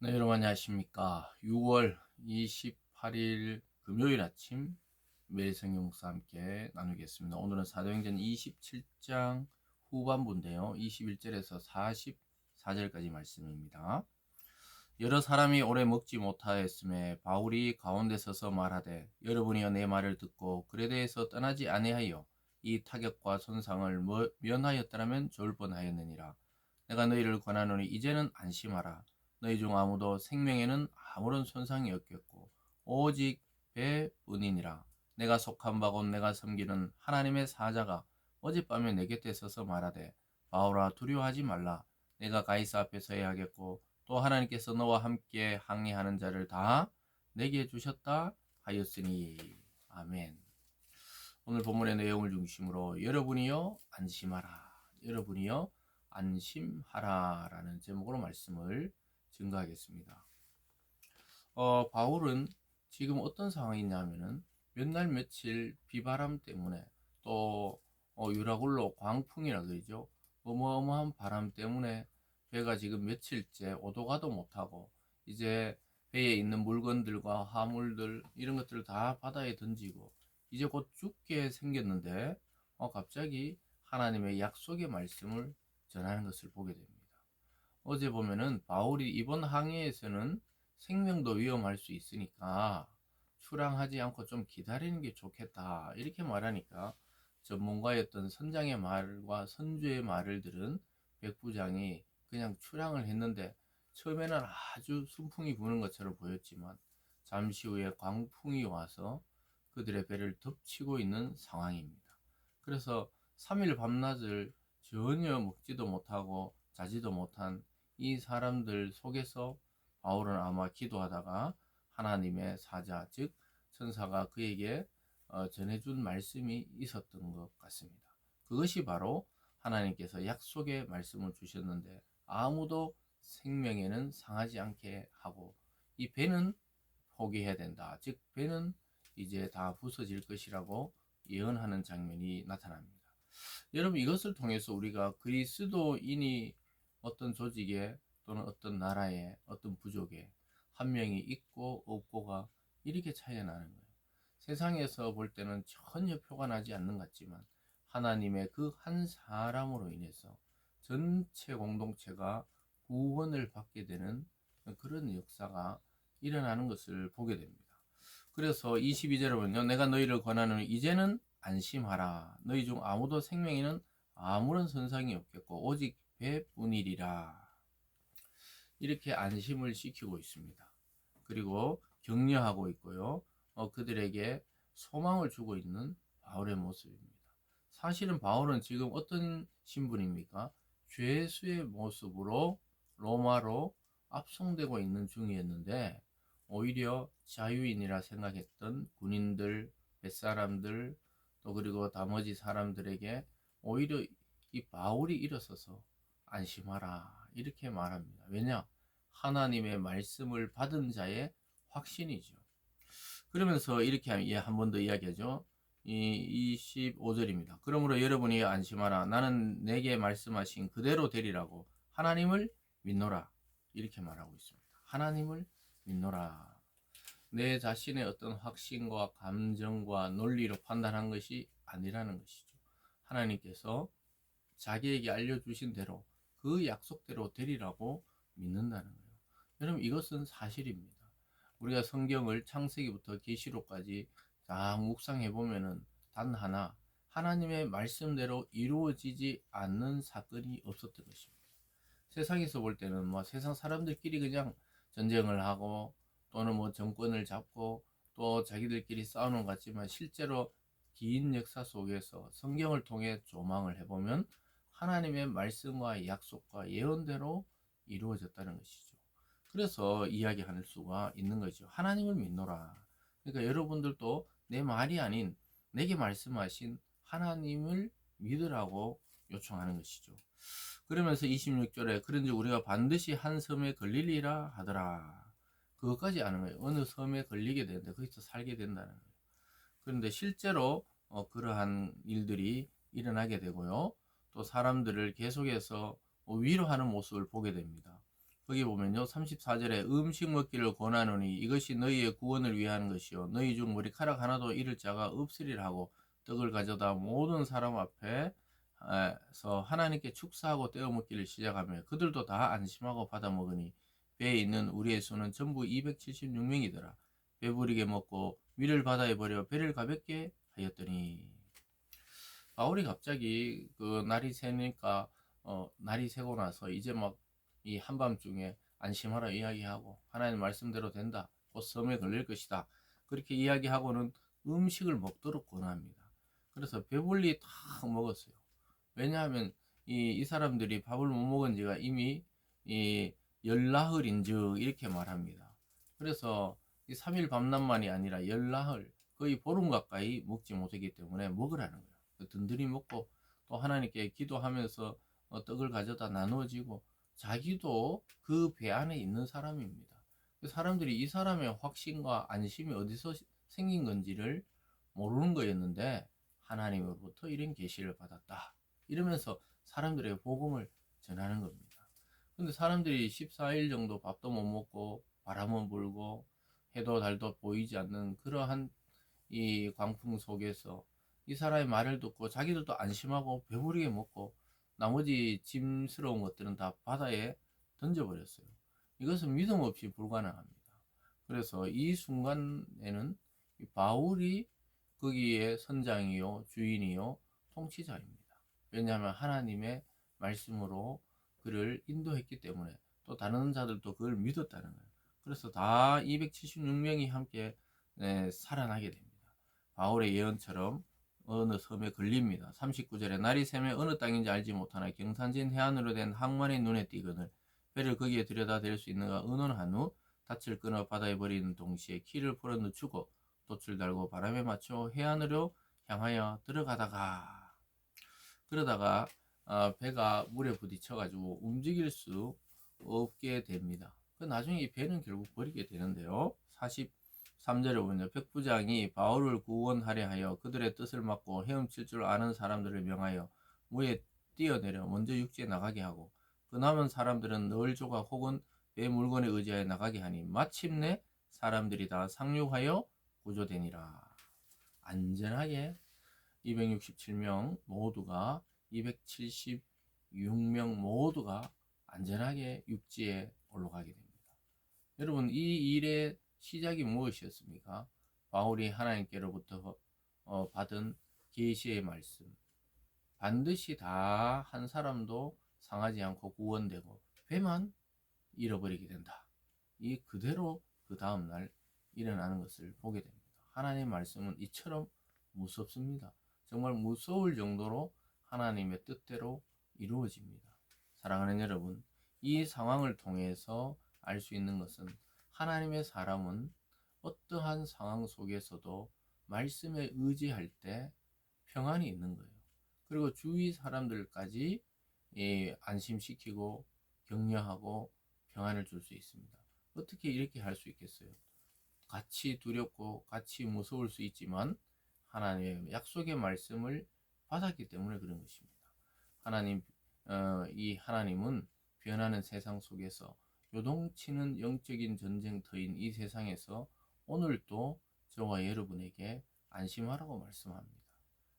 네, 여러분 안녕하십니까. 6월 28일 금요일 아침 매일 성경 묵사 함께 나누겠습니다. 오늘은 사도행전 27장 후반부인데요. 21절에서 44절까지 말씀입니다. 여러 사람이 오래 먹지 못하였음에 바울이 가운데 서서 말하되, 여러분이여 내 말을 듣고 그에 대해서 떠나지 아니하여 이 타격과 손상을 면하였더라면 좋을 뻔하였느니라. 내가 너희를 권하노니 이제는 안심하라. 너희 중 아무도 생명에는 아무런 손상이 없겠고 오직 배뿐이니라. 내가 속한 바 곧 내가 섬기는 하나님의 사자가 어젯밤에 내 곁에 서서 말하되, 바울아 두려워하지 말라. 내가 가이사 앞에 서야 하겠고 또 하나님께서 너와 함께 항해하는 자를 다 내게 주셨다 하였으니. 아멘. 오늘 본문의 내용을 중심으로 여러분이여 안심하라, 여러분이여 안심하라 라는 제목으로 말씀을 증거하겠습니다. 바울은 지금 어떤 상황이냐면은 몇 날 며칠 비바람 때문에 또 유라굴로 광풍이라 그러죠. 어마어마한 바람 때문에 배가 지금 며칠째 오도 가도 못하고 이제 배에 있는 물건들과 화물들 이런 것들을 다 바다에 던지고 이제 곧 죽게 생겼는데 갑자기 하나님의 약속의 말씀을 전하는 것을 보게 됩니다. 어제 보면은 바울이 이번 항해에서는 생명도 위험할 수 있으니까 출항하지 않고 좀 기다리는 게 좋겠다 이렇게 말하니까 전문가였던 선장의 말과 선주의 말을 들은 백부장이 그냥 출항을 했는데 처음에는 아주 순풍이 부는 것처럼 보였지만 잠시 후에 광풍이 와서 그들의 배를 덮치고 있는 상황입니다. 그래서 3일 밤낮을 전혀 먹지도 못하고 자지도 못한 이 사람들 속에서 바울은 아마 기도하다가 하나님의 사자, 즉 천사가 그에게 전해준 말씀이 있었던 것 같습니다. 그것이 바로 하나님께서 약속의 말씀을 주셨는데 아무도 생명에는 상하지 않게 하고 이 배는 포기해야 된다. 즉 배는 이제 다 부서질 것이라고 예언하는 장면이 나타납니다. 여러분, 이것을 통해서 우리가 그리스도인이 어떤 조직에 또는 어떤 나라에 어떤 부족에 한 명이 있고 없고가 이렇게 차이가 나는 거예요. 세상에서 볼 때는 전혀 표가 나지 않는 것 같지만 하나님의 그 한 사람으로 인해서 전체 공동체가 구원을 받게 되는 그런 역사가 일어나는 것을 보게 됩니다. 그래서 22절에 보면 내가 너희를 권하노니 이제는 안심하라. 너희 중 아무도 생명에는 아무런 손상이 없겠고 오직 배뿐이리라. 이렇게 안심을 시키고 있습니다. 그리고 격려하고 있고요. 그들에게 소망을 주고 있는 바울의 모습입니다. 사실은 바울은 지금 어떤 신분입니까? 죄수의 모습으로 로마로 압송되고 있는 중이었는데 오히려 자유인이라 생각했던 군인들, 뱃사람들 또 그리고 나머지 사람들에게 오히려 이 바울이 일어서서 안심하라 이렇게 말합니다. 왜냐? 하나님의 말씀을 받은 자의 확신이죠. 그러면서 이렇게 한 번 더 이야기하죠. 이 25절입니다. 그러므로 여러분이 안심하라. 나는 내게 말씀하신 그대로 되리라고 하나님을 믿노라. 이렇게 말하고 있습니다. 하나님을 믿노라. 내 자신의 어떤 확신과 감정과 논리로 판단한 것이 아니라는 것이죠. 하나님께서 자기에게 알려주신 대로 그 약속대로 되리라고 믿는다는 거예요. 여러분, 이것은 사실입니다. 우리가 성경을 창세기부터 계시록까지 다 묵상해 보면은 단 하나 하나님의 말씀대로 이루어지지 않는 사건이 없었던 것입니다. 세상에서 볼 때는 뭐 세상 사람들끼리 그냥 전쟁을 하고 또는 뭐 정권을 잡고 또 자기들끼리 싸우는 것 같지만 실제로 긴 역사 속에서 성경을 통해 조망을 해보면 하나님의 말씀과 약속과 예언대로 이루어졌다는 것이죠. 그래서 이야기할 수가 있는 거죠. 하나님을 믿노라. 그러니까 여러분들도 내 말이 아닌 내게 말씀하신 하나님을 믿으라고 요청하는 것이죠. 그러면서 26절에 그런지 우리가 반드시 한 섬에 걸리리라 하더라. 그것까지 아는 거예요. 어느 섬에 걸리게 되는데 거기서 살게 된다는 거예요. 그런데 실제로 그러한 일들이 일어나게 되고요. 또 사람들을 계속해서 위로하는 모습을 보게 됩니다. 거기 보면요 34절에 음식 먹기를 권하노니 이것이 너희의 구원을 위한 것이요 너희 중 머리카락 하나도 잃을 자가 없으리라 하고 떡을 가져다 모든 사람 앞에서 하나님께 축사하고 떼어 먹기를 시작하며 그들도 다 안심하고 받아 먹으니 배에 있는 우리의 수는 전부 276명이더라. 배부르게 먹고 위를 바다에 버려 배를 가볍게 하였더니 바울이 갑자기 그 날이 새니까 날이 새고 나서 이제 막 이 한밤중에 안심하라 이야기하고 하나님 말씀대로 된다. 곧 섬에 걸릴 것이다. 그렇게 이야기하고는 음식을 먹도록 권합니다. 그래서 배불리 다 먹었어요. 왜냐하면 이 사람들이 밥을 못 먹은 지가 이미 이 열나흘인즉 이렇게 말합니다. 그래서 이 3일 밤낮만이 아니라 열나흘 거의 보름 가까이 먹지 못했기 때문에 먹으라는 거예요. 든든히 먹고 또 하나님께 기도하면서 떡을 가져다 나누어지고 자기도 그 배 안에 있는 사람입니다. 사람들이 이 사람의 확신과 안심이 어디서 생긴 건지를 모르는 거였는데 하나님으로부터 이런 계시를 받았다. 이러면서 사람들에게 복음을 전하는 겁니다. 근데 사람들이 14일 정도 밥도 못 먹고 바람은 불고 해도 달도 보이지 않는 그러한 이 광풍 속에서 이 사람의 말을 듣고 자기들도 안심하고 배부르게 먹고 나머지 짐스러운 것들은 다 바다에 던져버렸어요. 이것은 믿음 없이 불가능합니다. 그래서 이 순간에는 바울이 거기에 선장이요 주인이요 통치자입니다. 왜냐하면 하나님의 말씀으로 그를 인도했기 때문에 또 다른 자들도 그걸 믿었다는 거예요. 그래서 다 276명이 함께 살아나게 됩니다. 바울의 예언처럼 어느 섬에 걸립니다. 39절에 날이 새며 어느 땅인지 알지 못하나 경산진 해안으로 된 항만이 눈에 띄거늘 배를 거기에 들여다 댈 수 있는가 의논한 후 닻을 끊어 바다에 버리는 동시에 키를 풀어 늦추고 돛을 달고 바람에 맞춰 해안으로 향하여 들어가다가 그러다가 배가 물에 부딪혀 가지고 움직일 수 없게 됩니다. 나중에 이 배는 결국 버리게 되는데요. 43절에 보면 백부장이 바울을 구원하려 하여 그들의 뜻을 막고 헤엄칠 줄 아는 사람들을 명하여 무에 뛰어내려 먼저 육지에 나가게 하고 그 남은 사람들은 널 조각 혹은 배 물건에 의지하여 나가게 하니 마침내 사람들이 다 상륙하여 구조되니라. 안전하게 267명 모두가 276명 모두가 안전하게 육지에 올라가게 됩니다. 여러분 이 일의 시작이 무엇이었습니까? 바울이 하나님께로부터 받은 계시의 말씀 반드시 다 한 사람도 상하지 않고 구원되고 배만 잃어버리게 된다. 이 그대로 그 다음날 일어나는 것을 보게 됩니다. 하나님의 말씀은 이처럼 무섭습니다. 정말 무서울 정도로 하나님의 뜻대로 이루어집니다. 사랑하는 여러분, 이 상황을 통해서 알 수 있는 것은 하나님의 사람은 어떠한 상황 속에서도 말씀에 의지할 때 평안이 있는 거예요. 그리고 주위 사람들까지 안심시키고 격려하고 평안을 줄 수 있습니다. 어떻게 이렇게 할 수 있겠어요? 같이 두렵고 같이 무서울 수 있지만 하나님의 약속의 말씀을 받았기 때문에 그런 것입니다. 이 하나님은 변하는 세상 속에서 요동치는 영적인 전쟁터인 이 세상에서 오늘도 저와 여러분에게 안심하라고 말씀합니다.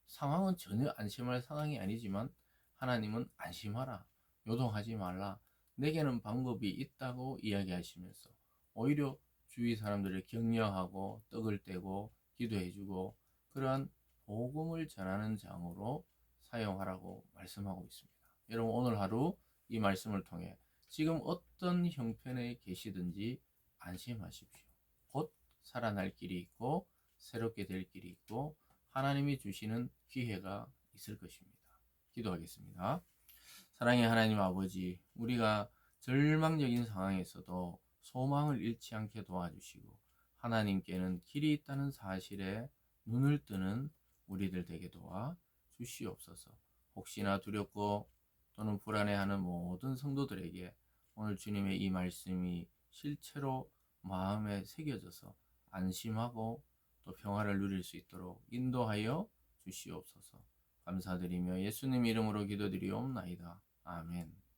상황은 전혀 안심할 상황이 아니지만 하나님은 안심하라, 요동하지 말라, 내게는 방법이 있다고 이야기하시면서 오히려 주위 사람들을 격려하고 떡을 떼고 기도해주고 그러한 복음을 전하는 장으로 사용하라고 말씀하고 있습니다. 여러분 오늘 하루 이 말씀을 통해 지금 어떤 형편에 계시든지 안심하십시오. 곧 살아날 길이 있고 새롭게 될 길이 있고 하나님이 주시는 기회가 있을 것입니다. 기도하겠습니다. 사랑의 하나님 아버지, 우리가 절망적인 상황에서도 소망을 잃지 않게 도와주시고 하나님께는 길이 있다는 사실에 눈을 뜨는 우리들 되게 도와 주시옵소서. 혹시나 두렵고 또는 불안해하는 모든 성도들에게 오늘 주님의 이 말씀이 실체로 마음에 새겨져서 안심하고 또 평화를 누릴 수 있도록 인도하여 주시옵소서. 감사드리며 예수님 이름으로 기도드리옵나이다. 아멘.